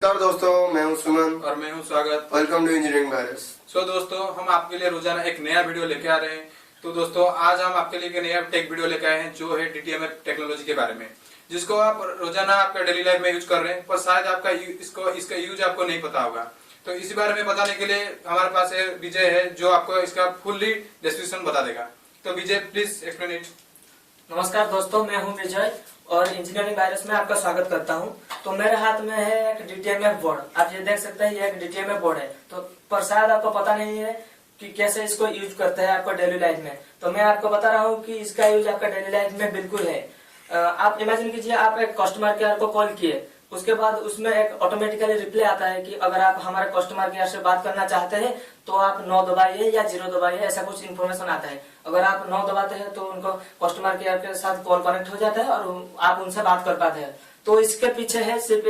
नमस्कार दोस्तों, मैं हूं सुमन और मैं हूं स्वागत। Welcome to Engineering Virus. दोस्तों, हम आपके लिए रोजाना एक नया वीडियो लेके आ रहे हैं। तो दोस्तों, आज हम आपके लिए एक नया टेक वीडियो लेके आए हैं जो है डीटीएमएफ टेक्नोलॉजी के बारे में, जिसको आप रोजाना आपका डेली लाइफ में यूज कर रहे हैं, पर शायद आपका इसका यूज आपको नहीं पता होगा। तो इसी बारे में बताने के लिए हमारे पास विजय है, जो आपको इसका फुल्ली डिस्क्रिप्शन बता देगा। तो विजय, प्लीज एक्सप्लेन इट। नमस्कार दोस्तों, मैं हूं विजय और इंजीनियरिंग वायरस में आपका स्वागत करता हूं। तो मेरे हाथ में है एक डीटीएमएफ बोर्ड। आप ये देख सकते हैं, ये एक डीटीएमएफ बोर्ड है। तो पर शायद आपको पता नहीं है कि कैसे इसको यूज करते हैं आपको डेली लाइफ में। तो मैं आपको बता रहा हूं कि इसका यूज आपका डेली लाइफ में बिल्कुल है। आप इमेजिन कीजिए, आप एक कस्टमर केयर को कॉल किए, उसके बाद उसमें एक ऑटोमेटिकली रिप्लाई आता है कि अगर आप हमारे कस्टमर केयर से बात करना चाहते हैं तो आप 9 दबाइए या 0 दबाइए, ऐसा कुछ इन्फॉर्मेशन आता है। अगर आप 9 दबाते हैं तो उनको कस्टमर केयर के साथ कॉल कनेक्ट हो जाता है और आप उनसे बात कर पाते हैं। तो इसके पीछे है सिर्फ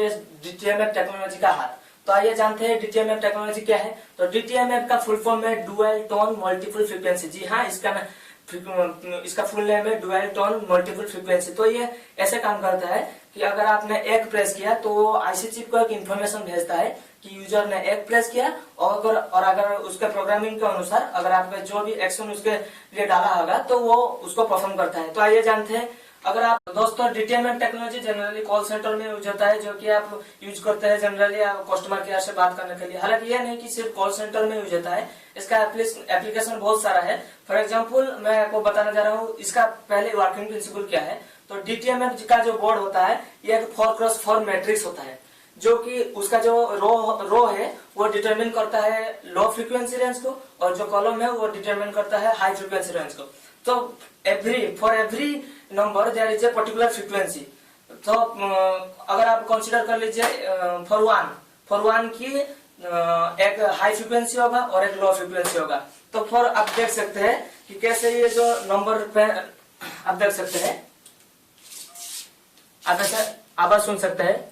डीटीएमएफ टेक्नोलॉजी का हाथ। तो आइए जानते हैं डीटीएमएफ टेक्नोलॉजी क्या है। तो डीटीएमएफ का फुल फॉर्म है डुअल टोन मल्टीपल फ्रीक्वेंसी। जी हाँ, इसका फुल नेम है डुअल टोन मल्टीपल फ्रीक्वेंसी। तो ये ऐसे काम करता है कि अगर आपने एक प्रेस किया तो वो आईसी चिप को एक इन्फॉर्मेशन भेजता है कि यूजर ने एक प्रेस किया, और अगर उसके प्रोग्रामिंग के अनुसार अगर आपने जो भी एक्शन उसके लिए डाला होगा तो वो उसको परफॉर्म करता है। तो आइए जानते हैं। अगर आप दोस्तों, डीटीएमएफ टेक्नोलॉजी जनरली कॉल सेंटर में यूज होता है, जो कि आप यूज करते हैं जनरली कस्टमर केयर से बात करने के लिए। हालांकि यह नहीं कि सिर्फ कॉल सेंटर में यूज होता है, इसका एप्लीकेशन बहुत सारा है। फॉर एग्जाम्पल, मैं आपको बताने जा रहा हूँ इसका पहले वर्किंग प्रिंसिपल क्या है। तो डीटीएमएफ का जो बोर्ड होता है, यह एक 4x4 मैट्रिक्स होता है, जो कि उसका जो रो है वो डिटरमिन करता है लो फ्रीक्वेंसी रेंज को, और जो कॉलम है वो डिटरमिन करता है हाई फ्रीक्वेंसी रेंज को। तो for every number there is a particular frequency. तो अगर आप कंसीडर कर लीजिए, फॉर वन की एक हाई फ्रीक्वेंसी होगा और एक लो फ्रीक्वेंसी होगा। तो फॉर आप देख सकते हैं कि कैसे ये जो नंबर पे आप देख सकते हैं, आप ऐसे आवाज सुन सकते हैं।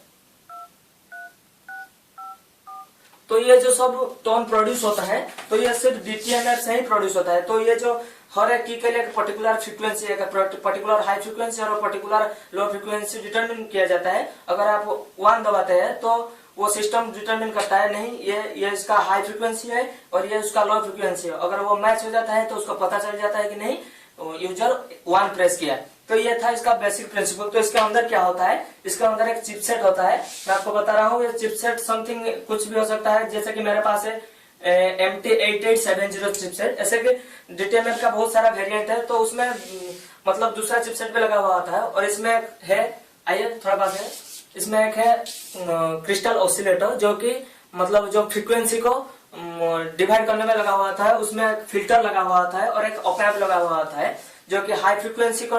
तो ये जो सब टोन प्रोड्यूस होता है, तो ये सिर्फ डीटीएमएफ से ही प्रोड्यूस होता है। तो ये जो हर एक की के लिए एक पर्टिकुलर फ्रीक्वेंसी, एक पर्टिकुलर हाई फ्रीक्वेंसी और पर्टिकुलर लो फ्रीक्वेंसी डिटरमिन किया जाता है। अगर आप 1 दबाते हैं तो वो सिस्टम डिटरमिन करता है, नहीं ये इसका हाई फ्रीक्वेंसी है और ये उसका लो फ्रीक्वेंसी है। अगर वो मैच हो जाता है तो उसको पता चल जाता है कि नहीं, यूजर 1 प्रेस किया है। तो ये था इसका बेसिक प्रिंसिपल। तो इसके अंदर क्या होता है, इसके अंदर एक चिपसेट होता है। मैं आपको बता रहा हूँ, ये चिपसेट समथिंग कुछ भी हो सकता है, जैसे कि मेरे पास है MT8870 चिपसेट। ऐसे कि डीटीएमएफ का बहुत सारा वेरिएंट है, तो उसमें मतलब दूसरा चिपसेट पे लगा हुआ होता है। और इसमें है, आइए थोड़ा बात है, इसमें एक है क्रिस्टल ऑसिलेटर, जो कि मतलब जो फ्रीक्वेंसी को डिवाइड करने में लगा हुआ होता है। उसमें एक फिल्टर लगा हुआ होता है और एक ऑप-एम्प लगा हुआ होता है, जो कि हाई फ्रीक्वेंसी को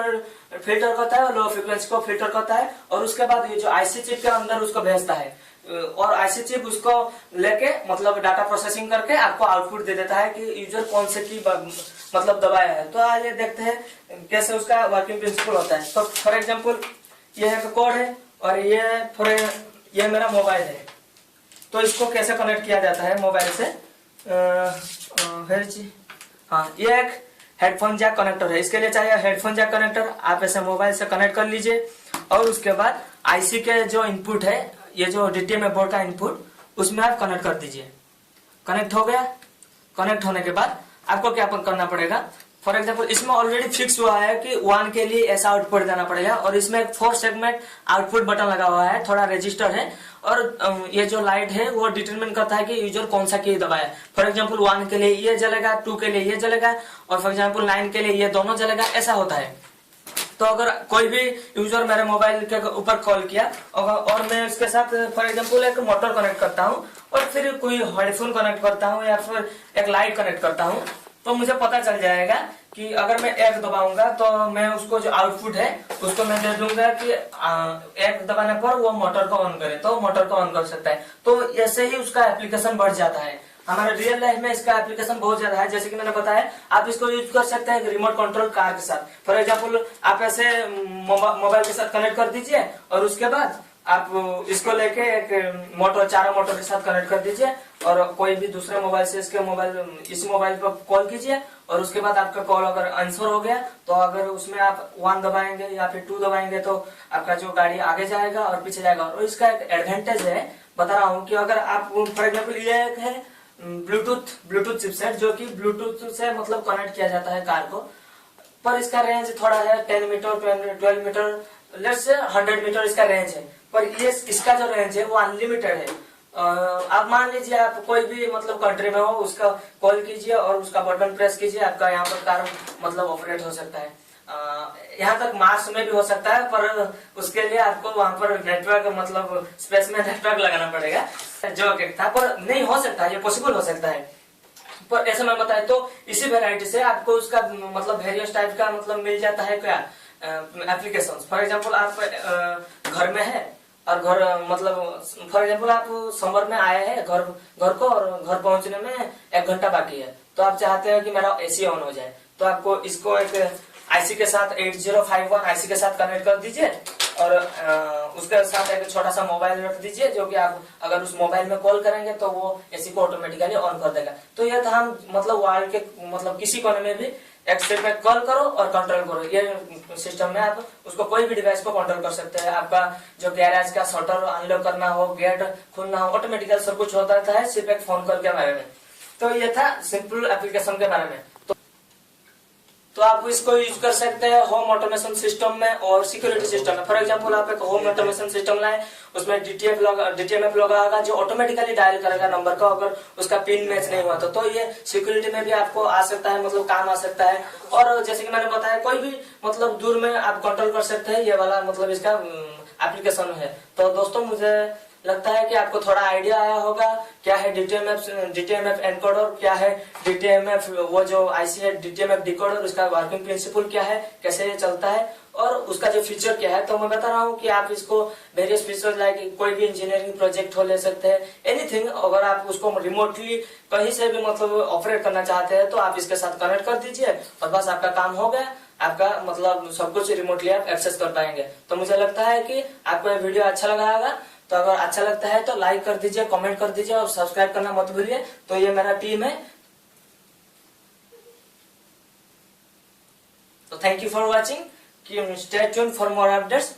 फिल्टर करता है और लो फ्रीक्वेंसी को फिल्टर करता है। और उसके बाद ये जो आईसी चिप के अंदर उसको भेजता है, और आईसी चिप उसको लेके मतलब डाटा प्रोसेसिंग करके आपको आउटपुट दे देता है कि यूजर कौन से की मतलब दबाया है। तो आइए देखते हैं कैसे उसका वर्किंग प्रिंसिपल होता है। तो फॉर एग्जांपल, ये एक कोड है और ये मेरा मोबाइल है। तो इसको कैसे कनेक्ट किया जाता है मोबाइल से, हाँ, ये एक हेडफोन जैक कनेक्टर है। इसके लिए चाहिए हेडफोन जैक कनेक्टर। आप ऐसे मोबाइल से कनेक्ट कर लीजिए, और उसके बाद आईसी के जो इनपुट है, ये जो डीटीएमएफ बोर्ड का इनपुट, उसमें आप कनेक्ट कर दीजिए। कनेक्ट हो गया। कनेक्ट होने के बाद आपको क्या करना पड़ेगा, फॉर एग्जाम्पल इसमें ऑलरेडी फिक्स हुआ है कि 1 के लिए ऐसा आउटपुट देना पड़ेगा, और इसमें एक 4 सेगमेंट आउटपुट बटन लगा हुआ है, थोड़ा रजिस्टर है, और ये जो लाइट है वो डिटरमिन करता है कि यूजर कौन सा की दबाया। फॉर एग्जाम्पल 1 के लिए ये जलेगा, 2 के लिए ये जलेगा, और फॉर एग्जाम्पल 9 के लिए ये दोनों जलेगा, ऐसा होता है। तो अगर कोई भी यूजर मेरे मोबाइल के ऊपर कॉल किया और मैं इसके साथ फॉर एग्जांपल एक मोटर कनेक्ट करता हूं, और फिर कोई हेडफोन कनेक्ट करता हूं या फिर एक लाइट कनेक्ट करता हूं, तो मुझे पता चल जाएगा कि अगर मैं एक दबाऊंगा तो मैं उसको जो आउटपुट है उसको मैं दे दूंगा कि एक दबाने पर वो मोटर को ऑन करे, तो मोटर को ऑन कर सकता है। तो ऐसे ही उसका एप्लीकेशन बढ़ जाता है। हमारे रियल लाइफ में इसका एप्लीकेशन बहुत ज्यादा है। जैसे कि मैंने बताया, आप इसको यूज कर सकते हैं रिमोट कंट्रोल कार के साथ। फॉर एग्जांपल, आप ऐसे मोबाइल के साथ कनेक्ट कर दीजिए, और उसके बाद आप इसको लेके एक मोटर, चारों मोटर के साथ कनेक्ट कर दीजिए, और कोई भी दूसरे मोबाइल से इस मोबाइल पर कॉल कीजिए, और उसके बाद आपका कॉल अगर आंसर हो गया तो अगर उसमें आप 1 दबाएंगे या फिर 2 दबाएंगे तो आपका जो गाड़ी आगे जाएगा और पीछे जाएगा। और इसका एक एडवांटेज है, बता रहा हूँ कि अगर आप फॉर एग्जाम्पल ये एक है ब्लूटूथ चिपसेट जो कि ब्लूटूथ से मतलब कनेक्ट किया जाता है कार को, पर इसका रेंज थोड़ा है 10 metre 12 metre, let's say 100 metre इसका रेंज है। पर ये इसका जो रेंज है वो अनलिमिटेड है। आप मान लीजिए आप कोई भी मतलब कंट्री में हो, उसका कॉल कीजिए और उसका बटन प्रेस कीजिए, आपका यहाँ पर कार मतलब ऑपरेट हो सकता है। यहाँ तक मार्स में भी हो सकता है, पर उसके लिए आपको वहां पर नेटवर्क मतलब स्पेस में नेटवर्क लगाना पड़ेगा, जो कि था, पर नहीं हो सकता, ये पॉसिबल हो सकता है। पर ऐसे मैं बताया तो इसी वेराइटी से आपको उसका मतलब वेरियस टाइप का मतलब मिल जाता है क्या एप्लीकेशन। फॉर एग्जांपल आप घर में है और घर मतलब फॉर एग्जांपल आप समर में आए हैं घर को, और घर पहुंचने में 1 घंटा बाकी है, तो आप चाहते हैं कि मेरा एसी ऑन हो जाए, तो आपको इसको एक आईसी के साथ 8051 आईसी के साथ कनेक्ट कर दीजिए और उसके साथ एक छोटा सा मोबाइल रख दीजिए, जो कि आप अगर उस मोबाइल में कॉल करेंगे तो वो एसी को ऑटोमेटिकली ऑन कर देगा। तो ये था हम मतलब वर्ल्ड के मतलब किसी कोने में भी एक स्टेप में कॉल करो और कंट्रोल करो, ये सिस्टम में आप उसको कोई भी डिवाइस को कंट्रोल कर सकते हैं। आपका जो गैरेज का शटर अनलॉक करना हो, गेट खोलना हो, ऑटोमेटिकली सब कुछ होता रहता है सिर्फ एक फोन कॉल के बारे में। तो ये था सिंपल एप्लीकेशन के बारे में। तो आप इसको यूज कर सकते हैं होम ऑटोमेशन सिस्टम में और सिक्योरिटी सिस्टम में। फॉर एग्जांपल आप एक होम ऑटोमेशन सिस्टम लाए, उसमें डीटीएमएफ लगा होगा जो ऑटोमेटिकली डायल करेगा नंबर का, अगर उसका पिन मैच नहीं हुआ तो ये सिक्योरिटी में भी आपको आ सकता है, मतलब काम आ सकता है। और जैसे कि मैंने बताया कोई भी मतलब दूर में आप कंट्रोल कर सकते हैं, ये वाला मतलब इसका एप्लीकेशन है। तो दोस्तों मुझे लगता है कि आपको थोड़ा आइडिया आया होगा क्या है डीटीएमएफ एनकोडर, क्या है डीटीएमएफ वो जो आईसी है डीटीएमएफ डिकोडर, उसका वर्किंग प्रिंसिपल क्या है, कैसे ये चलता है और उसका जो फीचर क्या है। तो मैं बता रहा हूँ कि आप इसको वेरियस फीचर लाइक कोई भी इंजीनियरिंग प्रोजेक्ट हो ले सकते हैं, एनीथिंग। अगर आप उसको रिमोटली कहीं से भी मतलब ऑपरेट करना चाहते हैं तो आप इसके साथ कनेक्ट कर दीजिए और बस आपका काम हो गया, आपका मतलब सब कुछ रिमोटली आप एक्सेस कर पाएंगे। तो मुझे लगता है कि आपको ये वीडियो अच्छा लगा होगा। तो अगर अच्छा लगता है तो लाइक कर दीजिए, कमेंट कर दीजिए और सब्सक्राइब करना मत भूलिए। तो ये मेरा टीम है। तो thank you for watching, stay tuned for more updates.